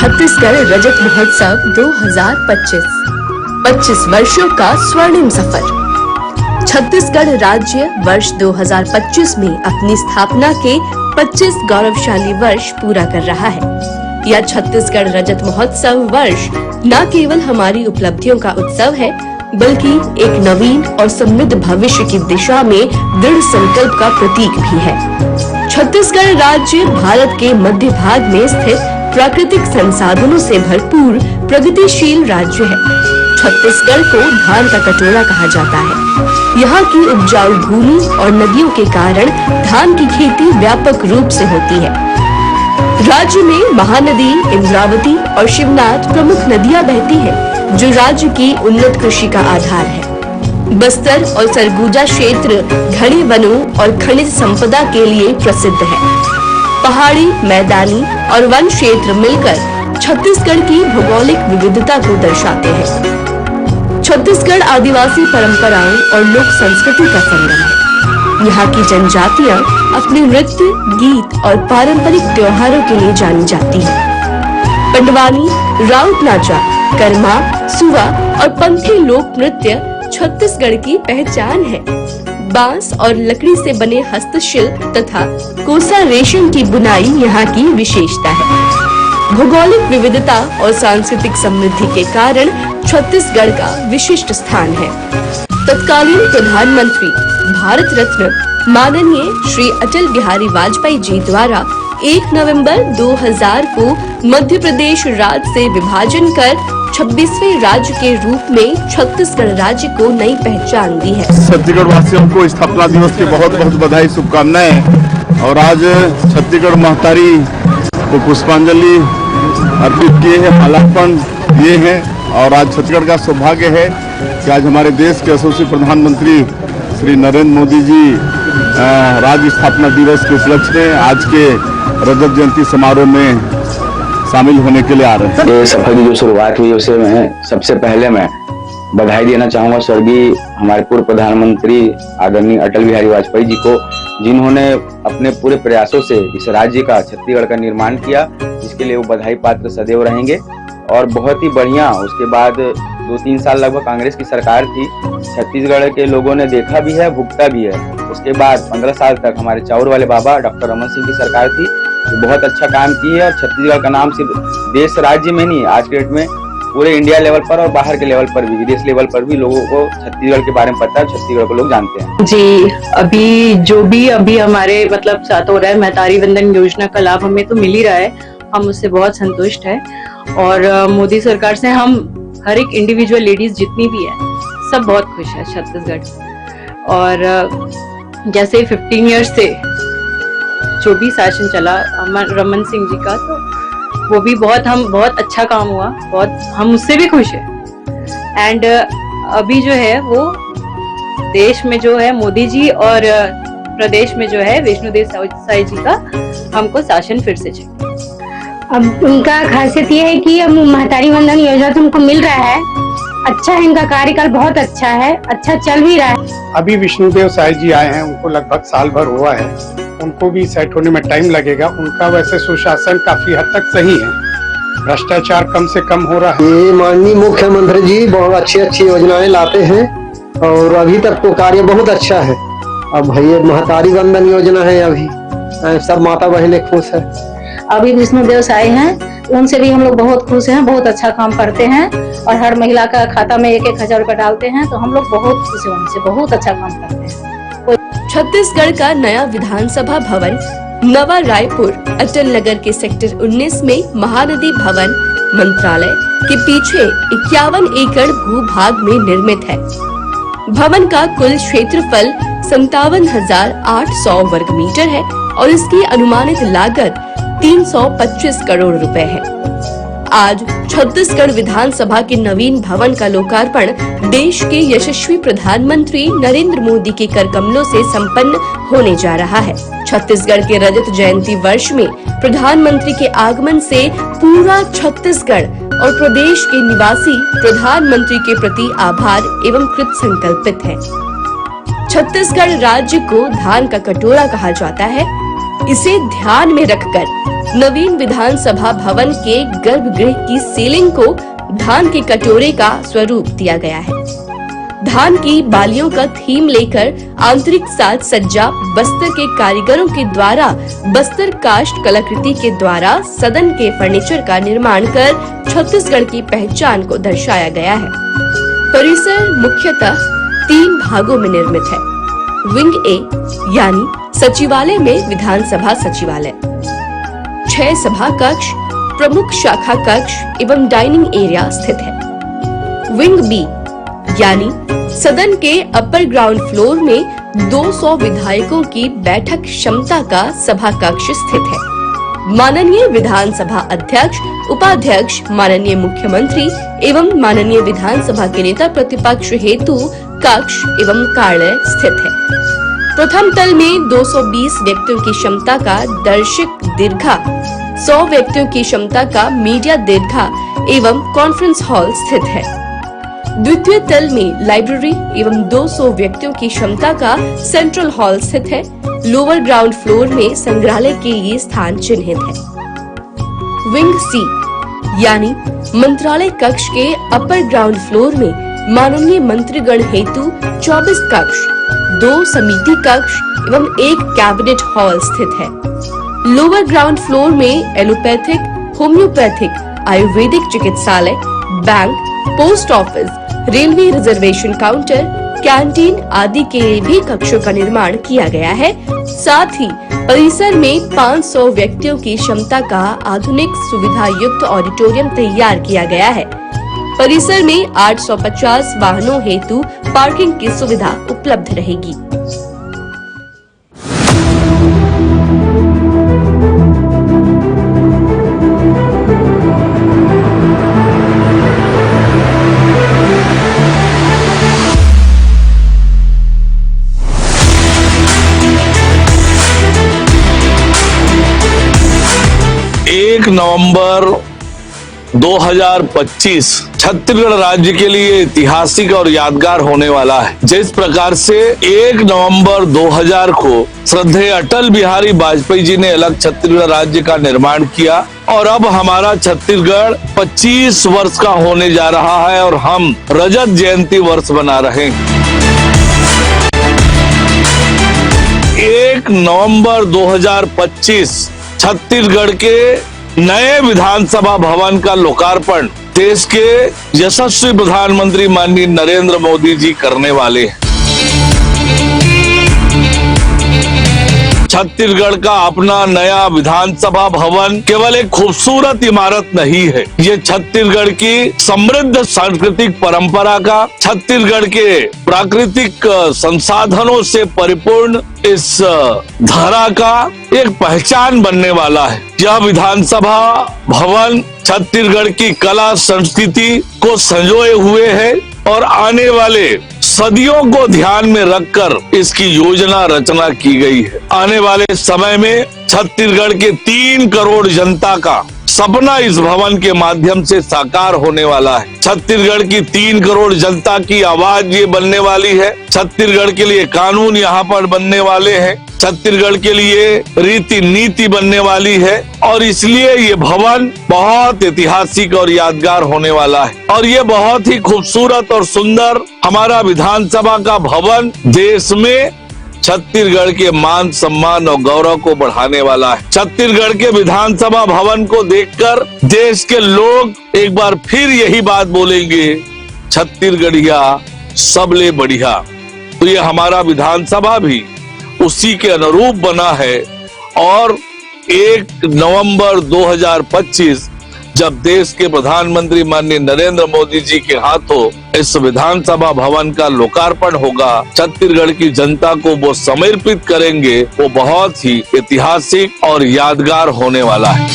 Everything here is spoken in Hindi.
छत्तीसगढ़ रजत महोत्सव 2025 25 वर्षों का स्वर्णिम सफर। छत्तीसगढ़ राज्य वर्ष 2025 में अपनी स्थापना के 25 गौरवशाली वर्ष पूरा कर रहा है। यह छत्तीसगढ़ रजत महोत्सव वर्ष न केवल हमारी उपलब्धियों का उत्सव है, बल्कि एक नवीन और समृद्ध भविष्य की दिशा में दृढ़ संकल्प का प्रतीक भी है। छत्तीसगढ़ राज्य भारत के मध्य भाग में स्थित प्राकृतिक संसाधनों से भरपूर प्रगतिशील राज्य है। छत्तीसगढ़ को धान का कटोरा कहा जाता है। यहाँ की उपजाऊ भूमि और नदियों के कारण धान की खेती व्यापक रूप से होती है। राज्य में महानदी, इंद्रावती और शिवनाथ प्रमुख नदियाँ बहती हैं, जो राज्य की उन्नत कृषि का आधार है। बस्तर और सरगुजा क्षेत्र घने वनों और खनिज संपदा के लिए प्रसिद्ध है। पहाड़ी, मैदानी और वन क्षेत्र मिलकर छत्तीसगढ़ की भौगोलिक विविधता को दर्शाते हैं। छत्तीसगढ़ आदिवासी परंपराओं और लोक संस्कृति का संगम है। यहाँ की जनजातियाँ अपने नृत्य, गीत और पारंपरिक त्योहारों के लिए जानी जाती हैं। पंडवानी, राउत नाचा, कर्मा, सुवा और पंथी लोक नृत्य छत्तीसगढ़ की पहचान है। बांस और लकड़ी से बने हस्तशिल्प तथा कोसा रेशम की बुनाई यहाँ की विशेषता है। भौगोलिक विविधता और सांस्कृतिक समृद्धि के कारण छत्तीसगढ़ का विशिष्ट स्थान है। तत्कालीन प्रधानमंत्री भारत रत्न माननीय श्री अटल बिहारी वाजपेयी जी द्वारा 1 नवंबर 2000 को मध्य प्रदेश राज्य से विभाजन कर 26वें राज्य के रूप में छत्तीसगढ़ राज्य को नई पहचान दी है। छत्तीसगढ़ वासियों को स्थापना दिवस की बहुत बहुत बधाई, शुभकामनाएं। और आज छत्तीसगढ़ महतारी को पुष्पांजलि अर्पित किए हैं, माल्यार्पण दिए हैं। और आज छत्तीसगढ़ का सौभाग्य है कि आज हमारे देश के यशस्वी प्रधानमंत्री श्री नरेंद्र मोदी जी राज्य स्थापना दिवस के उपलक्ष्य में आज के रजत जयंती समारोह में शामिल होने के लिए आ रहे हैं। ये सफर की जो शुरुआत हुई उसे मैं सबसे पहले मैं बधाई देना चाहूँगा स्वर्गीय हमारे पूर्व प्रधानमंत्री आदरणीय अटल बिहारी वाजपेयी जी को, जिन्होंने अपने पूरे प्रयासों से इस राज्य का, छत्तीसगढ़ का निर्माण किया, जिसके लिए वो बधाई पात्र सदैव रहेंगे। और बहुत ही बढ़िया, उसके बाद 2-3 साल लगभग कांग्रेस की सरकार थी। छत्तीसगढ़ के लोगों ने देखा भी है, भुगता भी है। उसके बाद 15 साल तक हमारे चाउर वाले बाबा डॉक्टर रमन सिंह की सरकार थी, जो बहुत अच्छा काम की है। और छत्तीसगढ़ का नाम सिर्फ देश राज्य में नहीं, आज के डेट में पूरे इंडिया लेवल पर और बाहर के लेवल पर भी, विदेश लेवल पर भी लोगों को छत्तीसगढ़ के बारे में पता है, छत्तीसगढ़ को लोग जानते हैं। जी, अभी हमारे मतलब साथ हो रहा है, महतारी वंदन योजना का लाभ हमें तो मिल ही रहा है। हम उससे बहुत संतुष्ट हैं। और मोदी सरकार से हम हर एक इंडिविजुअल लेडीज जितनी भी है, सब बहुत खुश है छत्तीसगढ़। और जैसे 15 ईयर्स से जो भी शासन चला रमन सिंह जी का, तो वो भी बहुत अच्छा काम हुआ, बहुत हम उससे भी खुश हैं। एंड अभी जो है वो देश में जो है मोदी जी और प्रदेश में जो है विष्णुदेव साई जी का हमको शासन फिर से चाहिए। अब उनका खासियत ये है कि अब महतारी वंदन योजना तो उनको मिल रहा है, अच्छा है, इनका कार्यकाल बहुत अच्छा है, अच्छा चल भी रहा है। अभी विष्णुदेव साई जी आए हैं, उनको लगभग साल भर हुआ है, उनको भी सेट होने में टाइम लगेगा। उनका वैसे सुशासन काफी हद तक सही है, भ्रष्टाचार कम से कम हो रहा है। ये माननीय मुख्यमंत्री जी बहुत अच्छी योजनाएं लाते हैं और अभी तक तो कार्य बहुत अच्छा है। अब भैया महतारी वंदन योजना है, अभी सब माता बहनें खुश है। अभी विष्णुदेव साई हैं, उनसे भी हम लोग बहुत खुश हैं, बहुत अच्छा काम करते हैं और हर महिला का खाता में 1-1 हजार रुपया डालते हैं, तो हम लोग बहुत खुश हैं उनसे, बहुत अच्छा काम करते हैं। छत्तीसगढ़ का नया विधानसभा भवन नवा रायपुर अटल नगर के सेक्टर 19 में महानदी भवन मंत्रालय के पीछे 51 एकड़ भूभाग में निर्मित है। भवन का कुल क्षेत्रफल 57,800 वर्ग मीटर है और इसकी अनुमानित लागत 325 करोड़ रुपए है। आज छत्तीसगढ़ विधानसभा के नवीन भवन का लोकार्पण देश के यशस्वी प्रधानमंत्री नरेंद्र मोदी के करकमलों से संपन्न होने जा रहा है। छत्तीसगढ़ के रजत जयंती वर्ष में प्रधानमंत्री के आगमन से पूरा छत्तीसगढ़ और प्रदेश के निवासी प्रधानमंत्री के प्रति आभार एवं कृत संकल्पित है। छत्तीसगढ़ राज्य को धान का कटोरा कहा जाता है। इसे ध्यान में रखकर नवीन विधानसभा भवन के गर्भगृह की सीलिंग को धान के कटोरे का स्वरूप दिया गया है। धान की बालियों का थीम लेकर आंतरिक साज सज्जा बस्तर के कारीगरों के द्वारा बस्तर काष्ठ कलाकृति के द्वारा सदन के फर्नीचर का निर्माण कर छत्तीसगढ़ की पहचान को दर्शाया गया है। परिसर मुख्यतः 3 भागों में निर्मित है। विंग ए यानी सचिवालय में विधानसभा सचिवालय, 6 सभा कक्ष, प्रमुख शाखा कक्ष एवं डाइनिंग एरिया स्थित है। विंग बी यानी सदन के अपर ग्राउंड फ्लोर में 200 विधायकों की बैठक क्षमता का सभा कक्ष स्थित है। माननीय विधानसभा अध्यक्ष, उपाध्यक्ष, माननीय मुख्यमंत्री एवं माननीय विधानसभा के नेता प्रतिपक्ष हेतु कक्ष एवं कार्यालय स्थित है। प्रथम तल में 220 व्यक्तियों की क्षमता का दर्शक दीर्घा, 100 व्यक्तियों की क्षमता का मीडिया दीर्घा एवं कॉन्फ्रेंस हॉल स्थित है। द्वितीय तल में लाइब्रेरी एवं 200 व्यक्तियों की क्षमता का सेंट्रल हॉल स्थित है। लोअर ग्राउंड फ्लोर में संग्रहालय के लिए स्थान चिन्हित है। विंग सी यानी मंत्रालय कक्ष के अपर ग्राउंड फ्लोर में माननीय मंत्रीगण हेतु 24 कक्ष, 2 समिति कक्ष एवं 1 कैबिनेट हॉल स्थित है। लोअर ग्राउंड फ्लोर में एलोपैथिक, होम्योपैथिक, आयुर्वेदिक चिकित्सालय, bank, post office, railway reservation counter, canteen आदि के लिए भी कक्षों का निर्माण किया गया है। साथ ही परिसर में 500 व्यक्तियों की क्षमता का आधुनिक सुविधा युक्त ऑडिटोरियम तैयार किया गया है। परिसर में 850 वाहनों हेतु पार्किंग की सुविधा उपलब्ध रहेगी। नवंबर 2025 छत्तीसगढ़ राज्य के लिए ऐतिहासिक और यादगार होने वाला है। जिस प्रकार से 1 नवंबर 2000 को श्रद्धेय अटल बिहारी वाजपेयी जी ने अलग छत्तीसगढ़ राज्य का निर्माण किया और अब हमारा छत्तीसगढ़ 25 वर्ष का होने जा रहा है और हम रजत जयंती वर्ष बना रहे हैं। 1 नवंबर 2025 छत्तीसगढ़ के नए विधानसभा भवन का लोकार्पण देश के यशस्वी प्रधानमंत्री माननीय नरेंद्र मोदी जी करने वाले हैं। छत्तीसगढ़ का अपना नया विधानसभा भवन केवल एक खूबसूरत इमारत नहीं है, ये छत्तीसगढ़ की समृद्ध सांस्कृतिक परंपरा का, छत्तीसगढ़ के प्राकृतिक संसाधनों से परिपूर्ण इस धरा का एक पहचान बनने वाला है। यह विधानसभा भवन छत्तीसगढ़ की कला संस्कृति को संजोए हुए है और आने वाले सदियों को ध्यान में रखकर इसकी योजना रचना की गई है। आने वाले समय में छत्तीसगढ़ के 3 करोड़ जनता का सपना इस भवन के माध्यम से साकार होने वाला है। छत्तीसगढ़ की 3 करोड़ जनता की आवाज ये बनने वाली है। छत्तीसगढ़ के लिए कानून यहाँ पर बनने वाले हैं, छत्तीसगढ़ के लिए रीति नीति बनने वाली है और इसलिए ये भवन बहुत ऐतिहासिक और यादगार होने वाला है। और ये बहुत ही खूबसूरत और सुंदर हमारा विधानसभा का भवन देश में छत्तीसगढ़ के मान सम्मान और गौरव को बढ़ाने वाला है। छत्तीसगढ़ के विधानसभा भवन को देखकर देश के लोग एक बार फिर यही बात बोलेंगे, छत्तीसगढ़िया सबले बढ़िया। तो ये हमारा विधानसभा भी उसी के अनुरूप बना है और 1 नवंबर 2025 जब देश के प्रधानमंत्री माननीय नरेंद्र मोदी जी के हाथों इस विधानसभा भवन का लोकार्पण होगा, छत्तीसगढ़ की जनता को वो समर्पित करेंगे, वो बहुत ही ऐतिहासिक और यादगार होने वाला है।